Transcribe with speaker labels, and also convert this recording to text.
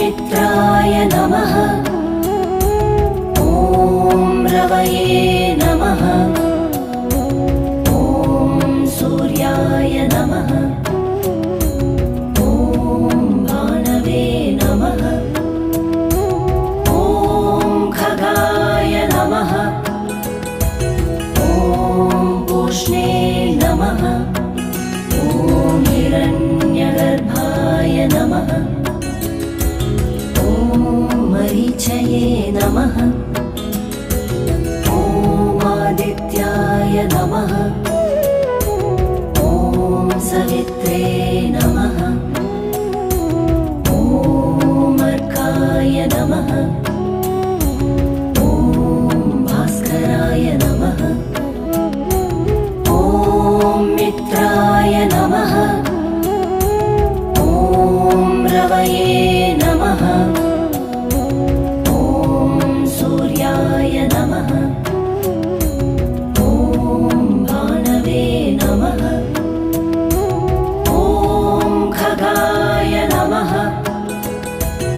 Speaker 1: चित्राय नमः। ॐ रवये नमः। ॐ सूर्याय नमः। ॐ भानवे नमः। ॐ खगाय नमः। ॐ पूष्णे नमः। ॐ हिरण्यगर्भाय नमः। मरीचये नमः। ॐ आदित्याय नमः। ॐ सवित्रे